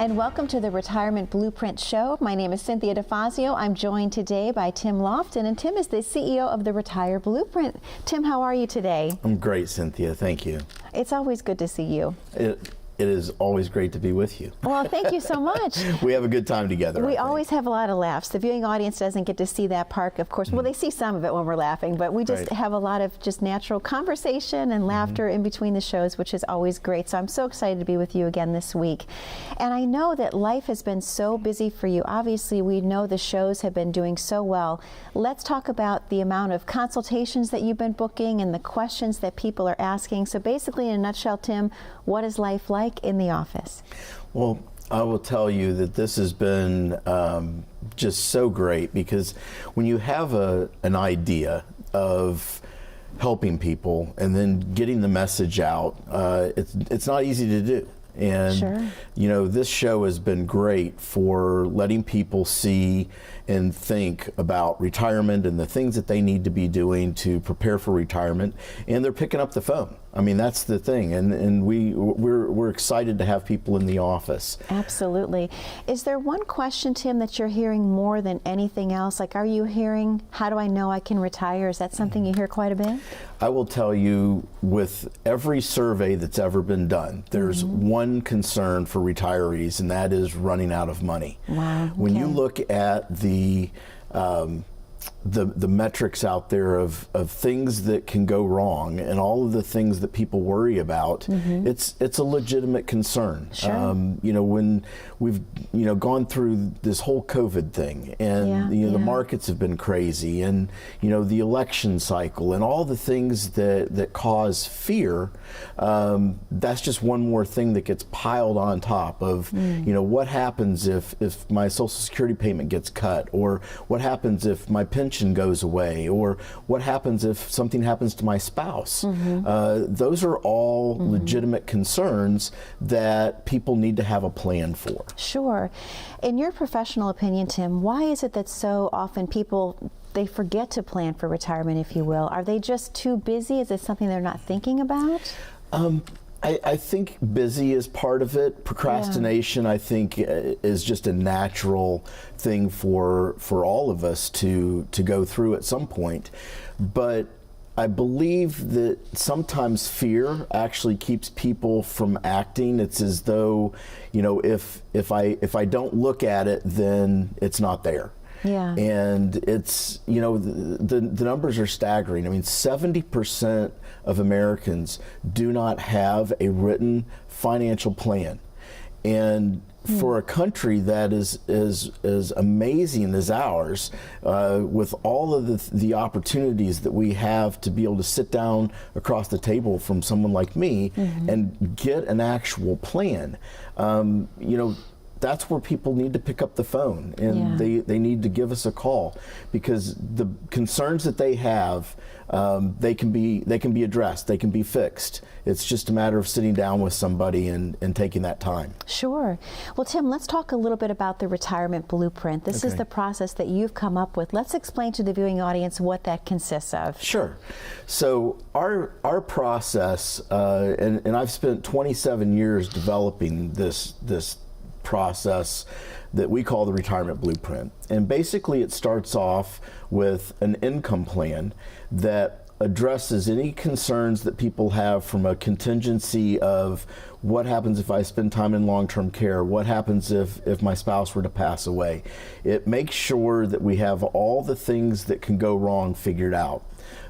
And welcome to the Retirement Blueprint Show. My name is Cynthia DeFazio. I'm joined today by Tim Lofton, and Tim is the CEO of the Retire Blueprint. Tim, how are you today? I'm great, Cynthia. Thank you. It's always good to see you. It is always great to be with you. Well, thank you so much. We have a good time together. We always have a lot of laughs. The viewing audience doesn't get to see that part, of course. Well, they see some of it when we're laughing, but we just have a lot of just natural conversation and laughter in between the shows, which is always great. So I'm so excited to be with you again this week. And I know that life has been so busy for you. Obviously, we know the shows have been doing so well. Let's talk about the amount of consultations that you've been booking and the questions that people are asking. So basically, in a nutshell, Tim, what is life like in the office? Well, I will tell you that this has been just so great, because when you have an idea of helping people and then getting the message out, it's not easy to do. And you know, this show has been great for letting people see and think about retirement and the things that they need to be doing to prepare for retirement, and they're picking up the phone. I mean, that's the thing, and we're excited to have people in the office. Absolutely. Is there one question, Tim, that you're hearing more than anything else? Like, are you hearing, how do I know I can retire? Is that something you hear quite a bit? I will tell you, with every survey that's ever been done, there's one concern for retirees, and that is running out of money. Wow. When you look at the metrics out there of things that can go wrong and all of the things that people worry about, it's a legitimate concern. You know, when we've gone through this whole COVID thing, and the markets have been crazy, and the election cycle and all the things that cause fear, that's just one more thing that gets piled on top of what happens if my Social Security payment gets cut, or what happens if my pension goes away, or what happens if something happens to my spouse. Those are all legitimate concerns that people need to have a plan for. Sure. In your professional opinion, Tim, why is it that so often people, they forget to plan for retirement, if you will? Are they just too busy? Is it something they're not thinking about? I think busy is part of it. Procrastination, I think, is just a natural thing for all of us to go through at some point. But I believe that sometimes fear actually keeps people from acting. It's as though, if I don't look at it, then it's not there. Yeah. And it's, the numbers are staggering. I mean, 70% of Americans do not have a written financial plan. And for a country that is as amazing as ours, with all of the opportunities that we have to be able to sit down across the table from someone like me and get an actual plan, that's where people need to pick up the phone, and they need to give us a call, because the concerns that they have, they can be addressed, they can be fixed. It's just a matter of sitting down with somebody and taking that time. Sure. Well, Tim, let's talk a little bit about the Retirement Blueprint. This is the process that you've come up with. Let's explain to the viewing audience what that consists of. Sure. So our process, and I've spent 27 years developing this process that we call the Retirement Blueprint. And basically it starts off with an income plan that addresses any concerns that people have, from a contingency of what happens if I spend time in long-term care, what happens if my spouse were to pass away. It makes sure that we have all the things that can go wrong figured out.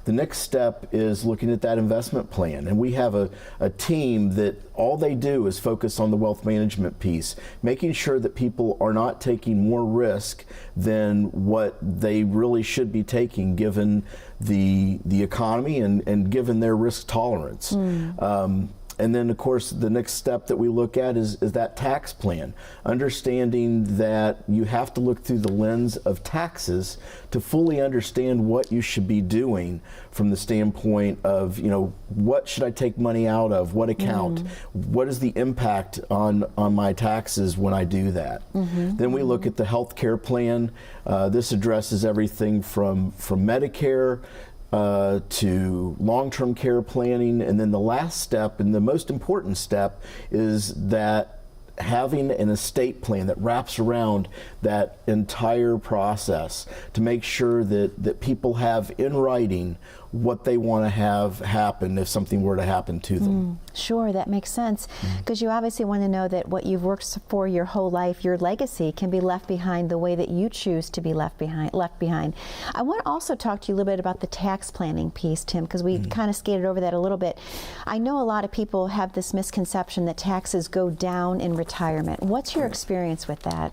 The next step is looking at that investment plan, and we have a team that all they do is focus on the wealth management piece, making sure that people are not taking more risk than what they really should be taking, given the economy and given their risk tolerance. And then, of course, the next step that we look at is that tax plan, understanding that you have to look through the lens of taxes to fully understand what you should be doing from the standpoint of, what should I take money out of, what account, what is the impact on my taxes when I do that. Then we look at the health care plan. This addresses everything from Medicare to long-term care planning, and then the last step and the most important step is that having an estate plan that wraps around that entire process to make sure that people have in writing what they want to have happen if something were to happen to them. Sure, that makes sense, because you obviously want to know that what you've worked for your whole life, your legacy, can be left behind the way that you choose to be left behind. I want to also talk to you a little bit about the tax planning piece, Tim, because we kind of skated over that a little bit. I know a lot of people have this misconception that taxes go down in retirement. What's your experience with that?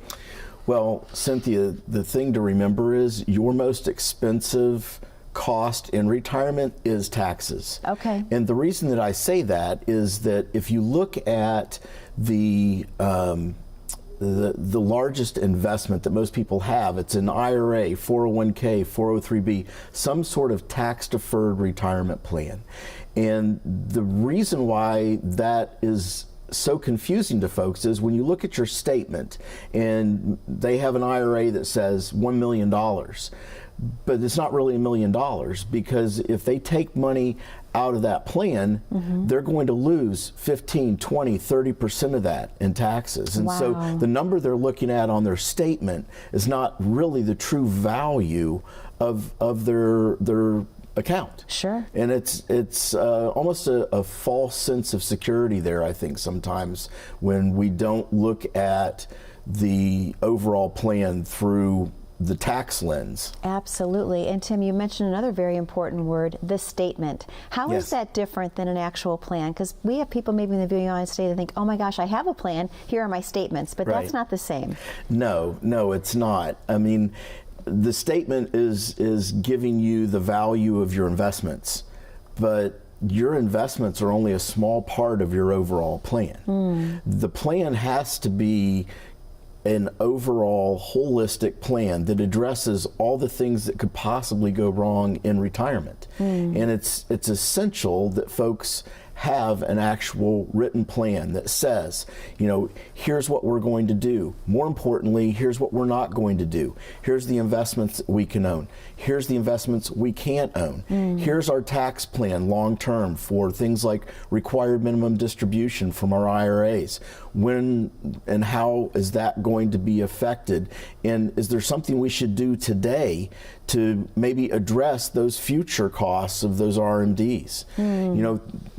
Well, Cynthia, the thing to remember is your most expensive cost in retirement is taxes. Okay. And the reason that I say that is that if you look at the largest investment that most people have, it's an IRA, 401k, 403b, some sort of tax-deferred retirement plan. And the reason why that is so confusing to folks is when you look at your statement and they have an IRA that says $1 million, but it's not really $1 million, because if they take money out of that plan, they're going to lose 15, 20, 30% of that in taxes. And so the number they're looking at on their statement is not really the true value of their account. Sure. And it's almost a false sense of security there, I think, sometimes, when we don't look at the overall plan through the tax lens. Absolutely. And Tim, you mentioned another very important word, the statement. How is that different than an actual plan? Because we have people maybe in the viewing audience today that think, oh my gosh, I have a plan, here are my statements, but that's not the same. No, it's not. I mean, the statement is giving you the value of your investments, but your investments are only a small part of your overall plan. The plan has to be an overall holistic plan that addresses all the things that could possibly go wrong in retirement. And it's essential that folks have an actual written plan that says, here's what we're going to do. More importantly, here's what we're not going to do. Here's the investments that we can own. Here's the investments we can't own. Here's our tax plan long term for things like required minimum distribution from our IRAs. When and how is that going to be affected? And is there something we should do today to maybe address those future costs of those RMDs?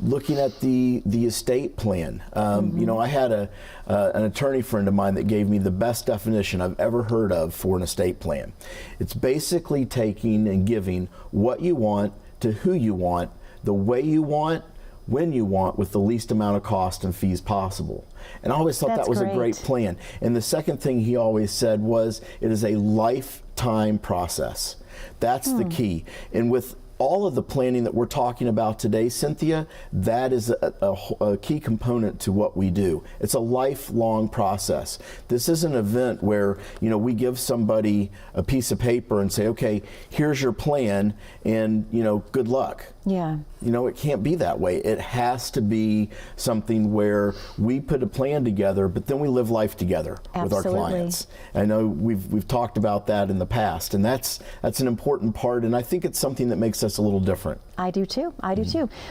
Looking at the estate plan. I had an attorney friend of mine that gave me the best definition I've ever heard of for an estate plan. It's basically taking and giving what you want to who you want, the way you want, when you want, with the least amount of cost and fees possible. And I always thought that was a great plan. And the second thing he always said was, it is a lifetime process. That's the key. And with all of the planning that we're talking about today, Cynthia, that is a key component to what we do. It's a lifelong process. This is an event where, we give somebody a piece of paper and say, okay, here's your plan, and, good luck. Yeah. It can't be that way. It has to be something where we put a plan together, but then we live life together with our clients. I know we've talked about that in the past, and that's an important part, and I think it's something that makes us a little different. I do too.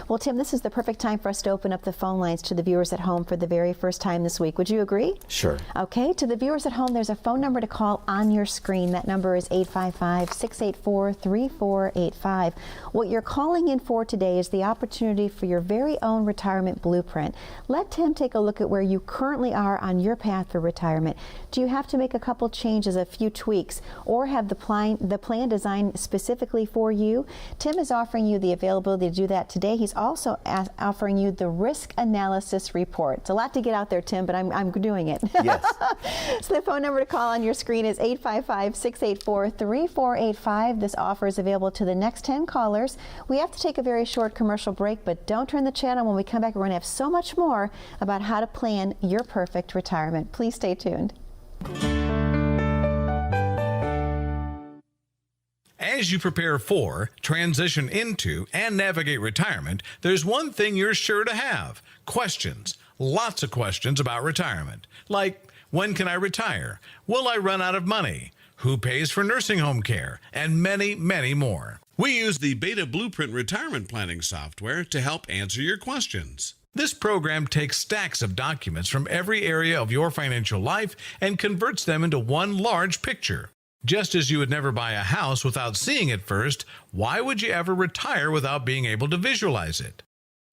Well, Tim, this is the perfect time for us to open up the phone lines to the viewers at home for the very first time this week. Would you agree? Sure. Okay, to the viewers at home, there's a phone number to call on your screen. That number is 855-684-3485. What you're calling in for today is the opportunity for your very own retirement blueprint. Let Tim take a look at where you currently are on your path for retirement. Do you have to make a couple changes, a few tweaks, or have the plan designed specifically for you? Tim is offering you the availability to do that today. He's also offering you the risk analysis report. It's a lot to get out there, Tim, but I'm doing it. Yes. So the phone number to call on your screen is 855-684-3485. This offer is available to the next 10 callers. We have to take a very short commercial break, but don't turn the channel. When we come back, we're going to have so much more about how to plan your perfect retirement. Please stay tuned. As you prepare for, transition into, and navigate retirement, there's one thing you're sure to have: questions. Lots of questions about retirement. Like, when can I retire? Will I run out of money? Who pays for nursing home care? And many, many more. We use the Beta Blueprint retirement planning software to help answer your questions. This program takes stacks of documents from every area of your financial life and converts them into one large picture. Just as you would never buy a house without seeing it first, why would you ever retire without being able to visualize it?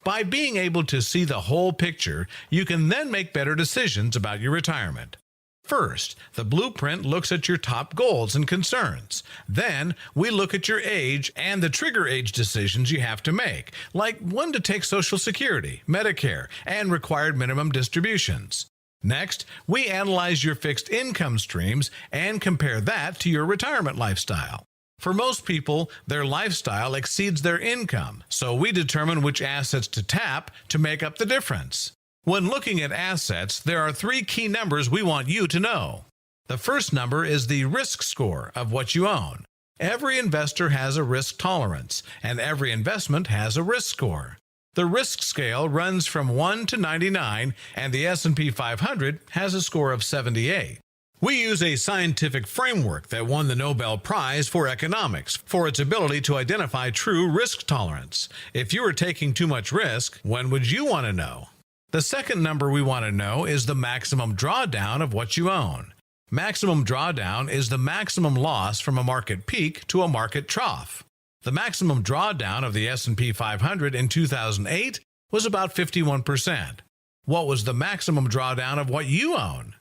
By being able to see the whole picture, you can then make better decisions about your retirement. First, the blueprint looks at your top goals and concerns. Then, we look at your age and the trigger age decisions you have to make, like when to take Social Security, Medicare, and required minimum distributions. Next, we analyze your fixed income streams and compare that to your retirement lifestyle. For most people, their lifestyle exceeds their income, so we determine which assets to tap to make up the difference. When looking at assets, there are 3 key numbers we want you to know. The first number is the risk score of what you own. Every investor has a risk tolerance, and every investment has a risk score. The risk scale runs from 1 to 99, and the S&P 500 has a score of 78. We use a scientific framework that won the Nobel Prize for Economics for its ability to identify true risk tolerance. If you were taking too much risk, when would you want to know? The second number we want to know is the maximum drawdown of what you own. Maximum drawdown is the maximum loss from a market peak to a market trough. The maximum drawdown of the S&P 500 in 2008 was about 51%. What was the maximum drawdown of what you own?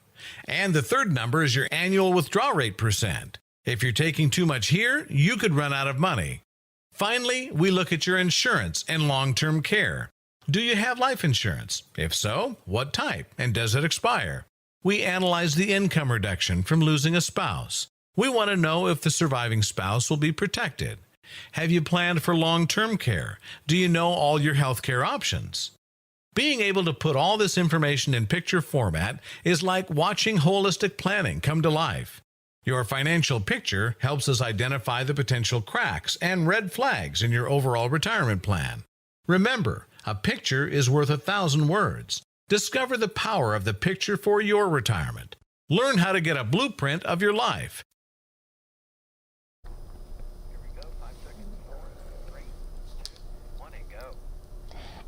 And the third number is your annual withdrawal rate percent. If you're taking too much here, you could run out of money. Finally, we look at your insurance and long-term care. Do you have life insurance? If so, what type, and does it expire? We analyze the income reduction from losing a spouse. We want to know if the surviving spouse will be protected. Have you planned for long-term care? Do you know all your health care options? Being able to put all this information in picture format is like watching holistic planning come to life. Your financial picture helps us identify the potential cracks and red flags in your overall retirement plan. Remember, a picture is worth 1,000 words. Discover the power of the picture for your retirement. Learn how to get a blueprint of your life.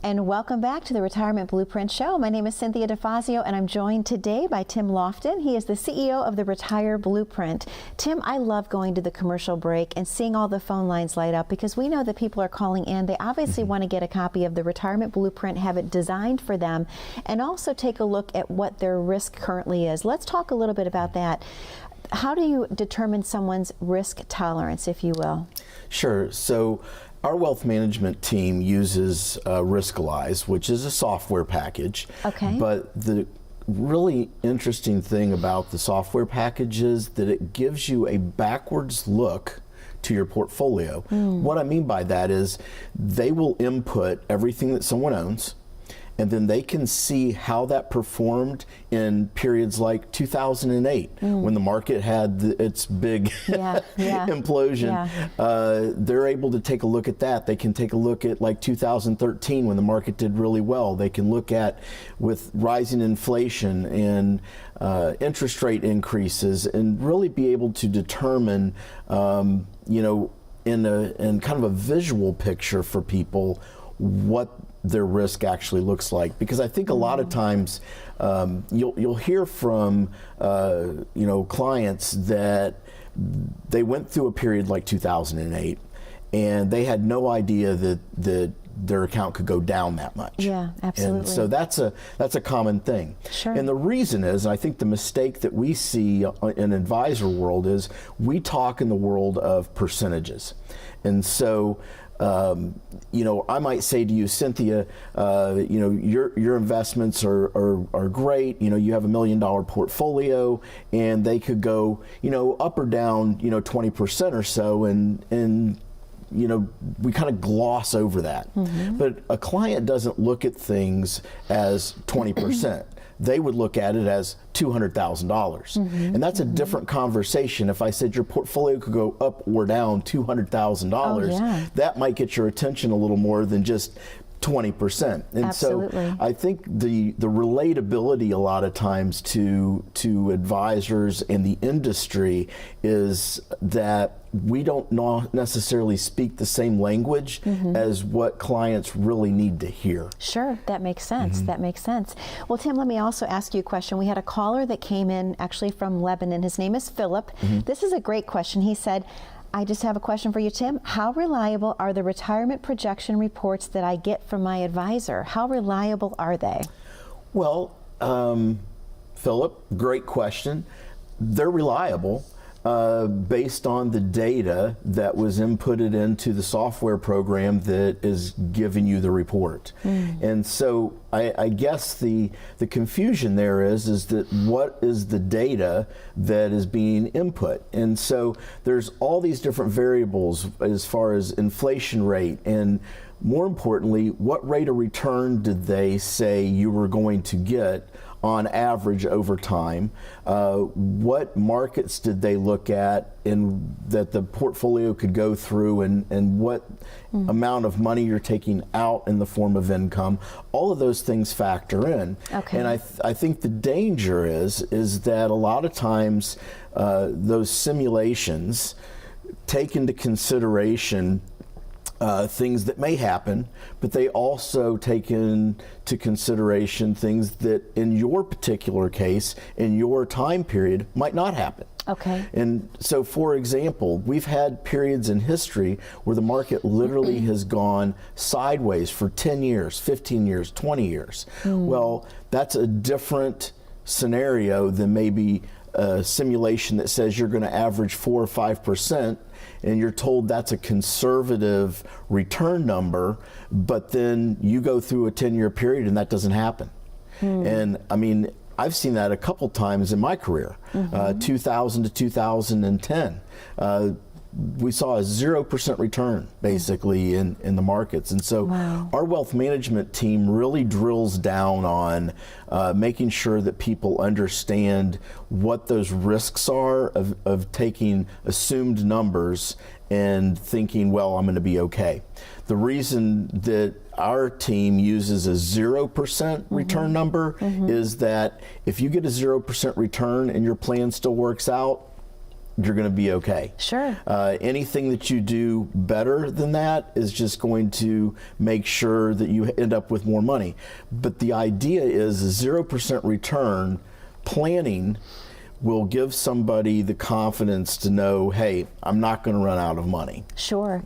And welcome back to the Retirement Blueprint Show. My name is Cynthia DeFazio, and I'm joined today by Tim Lofton. He is the CEO of the Retire Blueprint. Tim, I love going to the commercial break and seeing all the phone lines light up because we know that people are calling in. They obviously want to get a copy of the Retirement Blueprint, have it designed for them, and also take a look at what their risk currently is. Let's talk a little bit about that. How do you determine someone's risk tolerance, if you will? Sure. So our wealth management team uses Riskalyze, which is a software package. Okay. But the really interesting thing about the software package is that it gives you a backwards look to your portfolio. What I mean by that is they will input everything that someone owns, and then they can see how that performed in periods like 2008 when the market had its big implosion. They're able to take a look at that. They can take a look at like 2013 when the market did really well. They can look at with rising inflation and interest rate increases and really be able to determine, you know, in kind of a visual picture for people what their risk actually looks like. Because I think a lot of times you'll hear from you know, clients that they went through a period like 2008 and they had no idea that their account could go down that much. Yeah, absolutely. And so that's a common thing. Sure. And the reason is, I think the mistake that we see in advisor world is we talk in the world of percentages. And so you know, I might say to you, Cynthia, you know, your investments are great. You know, you have $1 million portfolio, and they could go, you know, up or down, you know, 20% or so, and you know, we kind of gloss over that. But a client doesn't look at things as 20%. They would look at it as $200,000. And that's a different conversation. If I said your portfolio could go up or down $200,000, that might get your attention a little more than just 20%. And Absolutely. so I think the relatability a lot of times to advisors and the industry is that we don't necessarily speak the same language as what clients really need to hear. Sure, that makes sense. That makes sense. Well, Tim, let me also ask you a question. We had a caller that came in actually from Lebanon. His name is Philip. This is a great question. He said, I just have a question for you, Tim. How reliable are the retirement projection reports that I get from my advisor? How reliable are they? Well, Philip, great question. They're reliable based on the data that was inputted into the software program that is giving you the report. And so I guess the confusion there is that what is the data that is being input? And so there's all these different variables as far as inflation rate, and more importantly, what rate of return did they say you were going to get on average over time? What markets did they look at and that the portfolio could go through, and what amount of money you're taking out in the form of income? All of those things factor in. Okay. And I think the danger is that a lot of times those simulations take into consideration things that may happen, but they also take into consideration things that in your particular case, in your time period, might not happen. Okay. And so, for example, we've had periods in history where the market literally has gone sideways for 10 years, 15 years, 20 years. Well, that's a different scenario than maybe a simulation that says you're going to average 4 or 5%, and you're told that's a conservative return number, but then you go through a 10-year period and that doesn't happen. And I mean, I've seen that a couple times in my career. 2000 to 2010. We saw a 0% return basically in the markets. And so our wealth management team really drills down on making sure that people understand what those risks are of taking assumed numbers and thinking, well, I'm going to be okay. The reason that our team uses a 0% return number is that if you get a 0% return and your plan still works out, you're going to be okay. Sure. Anything that you do better than that is just going to make sure that you end up with more money. But the idea is a 0% return planning will give somebody the confidence to know, hey, I'm not going to run out of money. Sure.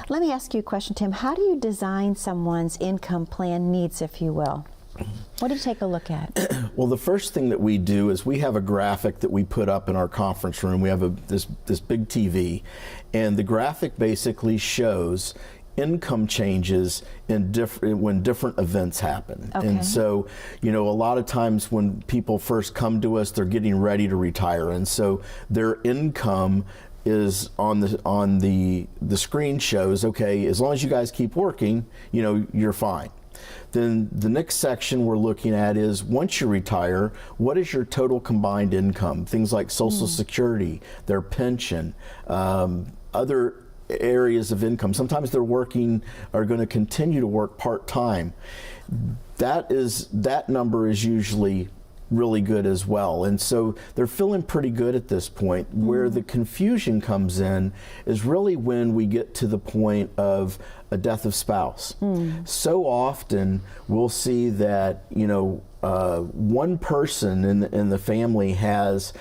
Let me ask you a question, Tim. How do you design someone's income plan needs, if you will? What do you take a look at? Well, the first thing that we do is we have a graphic that we put up in our conference room. We have this big TV, and the graphic basically shows income changes when different events happen. Okay. And so, you know, a lot of times when people first come to us, they're getting ready to retire, and so their income is on the screen shows, okay, as long as you guys keep working, you know, you're fine. Then the next section we're looking at is once you retire, what is your total combined income? Things like Social Security, their pension, other areas of income. Sometimes they're are going to continue to work part-time. That number is usually really good as well. And so they're feeling pretty good at this point. Where the confusion comes in is really when we get to the point of a death of spouse. So often we'll see that, you know, one person in the family has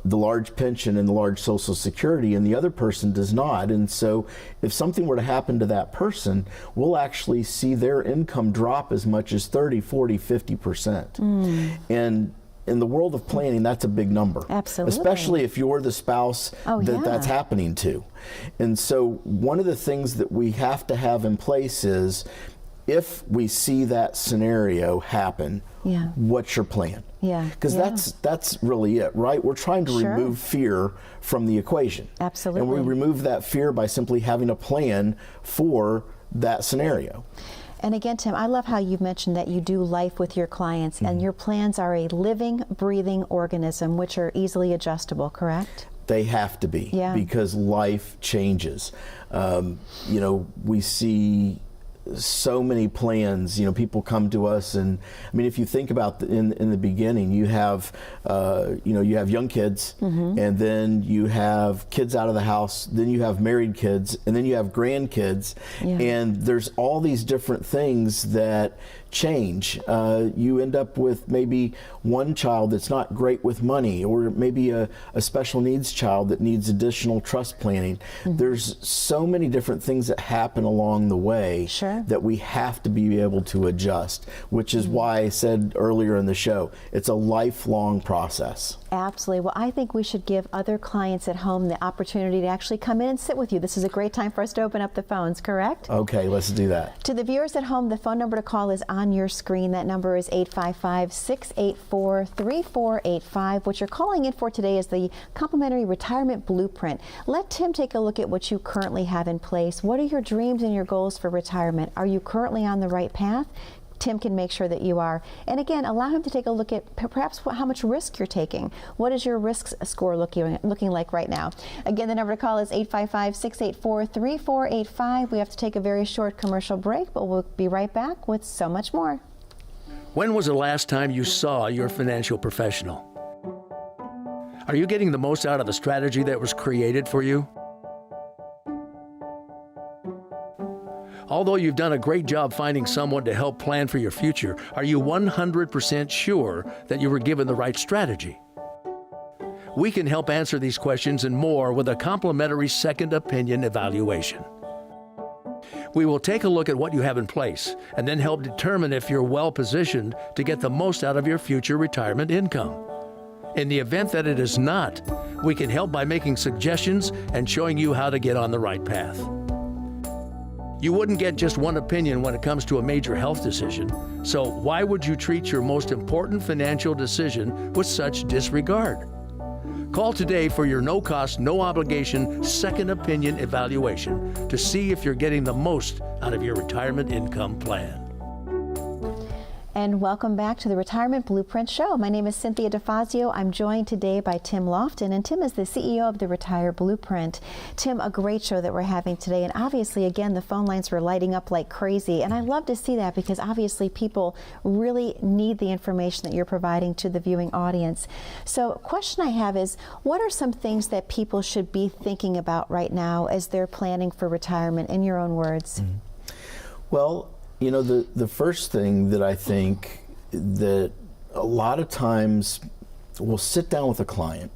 the large pension and the large Social Security, and the other person does not. And so if something were to happen to that person, we'll actually see their income drop as much as 30, 40, 50%. And in the world of planning, that's a big number. Absolutely. Especially if you're the spouse that's happening to. And so one of the things that we have to have in place is, if we see that scenario happen, what's your plan? Because that's really it, right? We're trying to remove fear from the equation. Absolutely. And we remove that fear by simply having a plan for that scenario. And again, Tim, I love how you've mentioned that you do life with your clients, and your plans are a living, breathing organism, which are easily adjustable, correct? They have to be, because life changes. You know, we see so many plans. You know, people come to us, and I mean, if you think about in the beginning, you have you have young kids, and then you have kids out of the house, then you have married kids, and then you have grandkids, and there's all these different things that change. You end up with maybe one child that's not great with money, or maybe a special needs child that needs additional trust planning. There's so many different things that happen along the way that we have to be able to adjust, which is why I said earlier in the show, it's a lifelong process. Absolutely. Well, I think we should give other clients at home the opportunity to actually come in and sit with you. This is a great time for us to open up the phones, correct? Okay, let's do that. To the viewers at home, the phone number to call is on your screen. That number is 855-684-3485. What you're calling in for today is the complimentary retirement blueprint. Let Tim take a look at what you currently have in place. What are your dreams and your goals for retirement? Are you currently on the right path? Tim can make sure that you are. And again, allow him to take a look at perhaps how much risk you're taking. What is your risk score looking like right now? Again, the number to call is 855-684-3485. We have to take a very short commercial break, but we'll be right back with so much more. When was the last time you saw your financial professional? Are you getting the most out of the strategy that was created for you? Although you've done a great job finding someone to help plan for your future, are you 100% sure that you were given the right strategy? We can help answer these questions and more with a complimentary second opinion evaluation. We will take a look at what you have in place and then help determine if you're well positioned to get the most out of your future retirement income. In the event that it is not, we can help by making suggestions and showing you how to get on the right path. You wouldn't get just one opinion when it comes to a major health decision, so why would you treat your most important financial decision with such disregard? Call today for your no-cost, no-obligation second opinion evaluation to see if you're getting the most out of your retirement income plan. And welcome back to the Retirement Blueprint Show. My name is Cynthia DeFazio. I'm joined today by Tim Lofton, and Tim is the CEO of the Retire Blueprint. Tim, a great show that we're having today, and obviously, again, the phone lines were lighting up like crazy, and I love to see that because obviously people really need the information that you're providing to the viewing audience. So a question I have is, what are some things that people should be thinking about right now as they're planning for retirement, in your own words? Well, you know, the first thing that I think that a lot of times we'll sit down with a client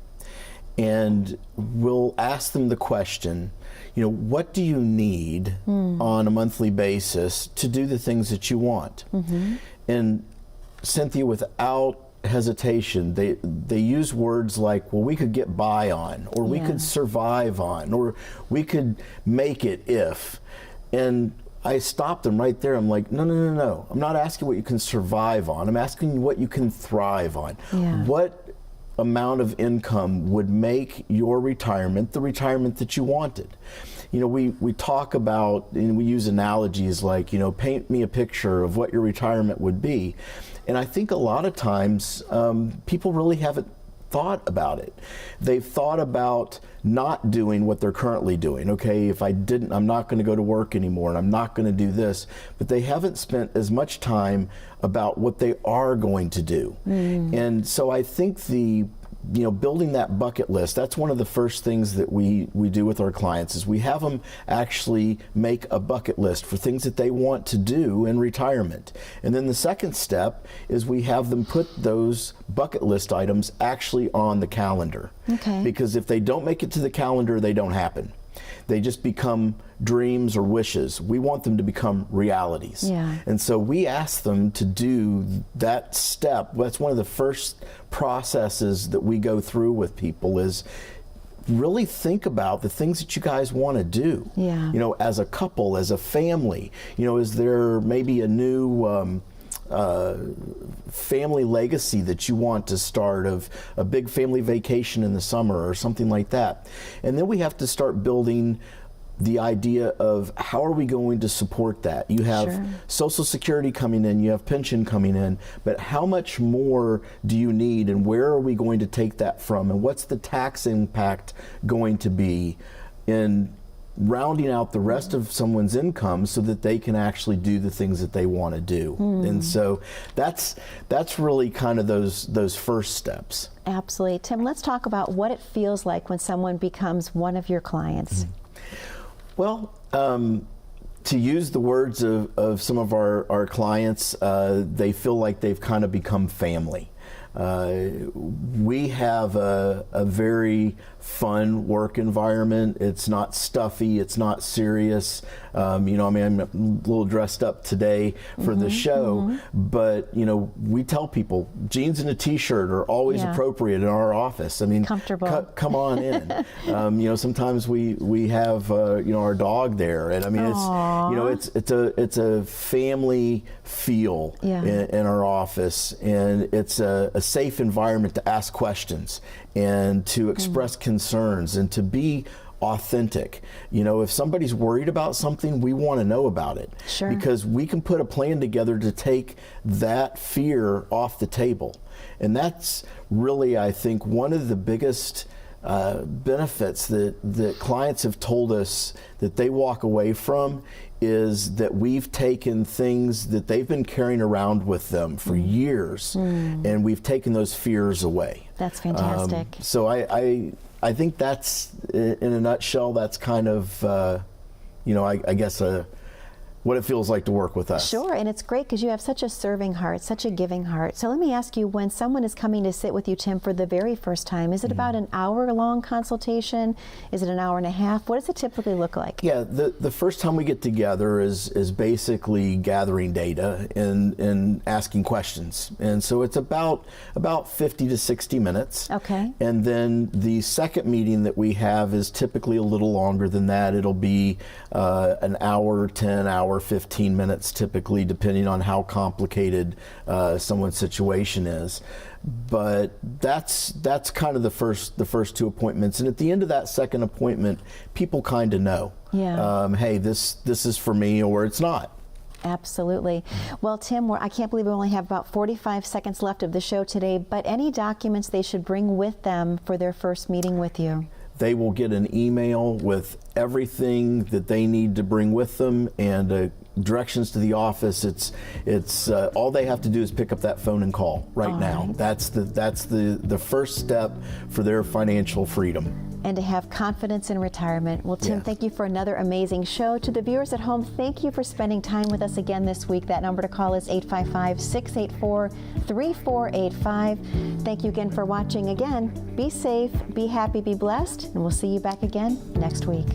and we'll ask them the question, you know, what do you need on a monthly basis to do the things that you want? And Cynthia, without hesitation, they use words like, well, we could get by on, or we could survive on, or we could make it if. And I stopped them right there. I'm like, no. I'm not asking what you can survive on. I'm asking you what you can thrive on. What amount of income would make your retirement the retirement that you wanted? You know, we talk about, and we use analogies like, you know, paint me a picture of what your retirement would be. And I think a lot of times people really haven't thought about it. They've thought about not doing what they're currently doing. Okay, if I didn't, I'm not going to go to work anymore, and I'm not going to do this. But they haven't spent as much time about what they are going to do. And so I think building that bucket list, that's one of the first things that we do with our clients, is we have them actually make a bucket list for things that they want to do in retirement. And then the second step is we have them put those bucket list items actually on the calendar. Because if they don't make it to the calendar, they don't happen. They just become dreams or wishes. We want them to become realities. And so we ask them to do that step. That's one of the first processes that we go through with people, is really think about the things that you guys want to do. You know, as a couple, as a family. You know, is there maybe a new family legacy that you want to start, of a big family vacation in the summer or something like that? And then we have to start building the idea of how are we going to support that. You have Social Security coming in, you have pension coming in, but how much more do you need, and where are we going to take that from, and what's the tax impact going to be in rounding out the rest of someone's income so that they can actually do the things that they want to do. And so that's really kind of those first steps. Absolutely. Tim, let's talk about what it feels like when someone becomes one of your clients. Well, to use the words of some of our clients, they feel like they've kind of become family. We have a very fun work environment. It's not stuffy. It's not serious. I'm a little dressed up today for the show, but we tell people jeans and a t-shirt are always appropriate in our office. I mean, comfortable. Come on in. Sometimes we have our dog there, and I mean it's a family feel in our office, and it's a safe environment to ask questions and to express concerns and to be authentic. If somebody's worried about something, we want to know about it. Sure. Because we can put a plan together to take that fear off the table. And that's really, I think, one of the biggest benefits that clients have told us that they walk away from is that we've taken things that they've been carrying around with them for years, and we've taken those fears away. That's fantastic. So I think that's, in a nutshell, that's kind of, I guess what it feels like to work with us. Sure, and it's great because you have such a serving heart, such a giving heart. So let me ask you, when someone is coming to sit with you, Tim, for the very first time, is it about an hour-long consultation? Is it an hour and a half? What does it typically look like? Yeah, the first time we get together is basically gathering data and asking questions. And so it's about 50 to 60 minutes. Okay. And then the second meeting that we have is typically a little longer than that. It'll be an hour, 10 hours, 15 minutes typically, depending on how complicated someone's situation is. But that's kind of the first two appointments, and at the end of that second appointment, people kind of know, hey, this is for me, or it's not. Absolutely. Well, Tim, I can't believe we only have about 45 seconds left of the show today, but any documents they should bring with them for their first meeting with you? They will get an email with everything that they need to bring with them and directions to the office. It's all they have to do is pick up that phone and call right now. Right. That's the first step for their financial freedom. And to have confidence in retirement. Well, Tim, thank you for another amazing show. To the viewers at home, thank you for spending time with us again this week. That number to call is 855-684-3485. Thank you again for watching. Again, be safe, be happy, be blessed, and we'll see you back again next week.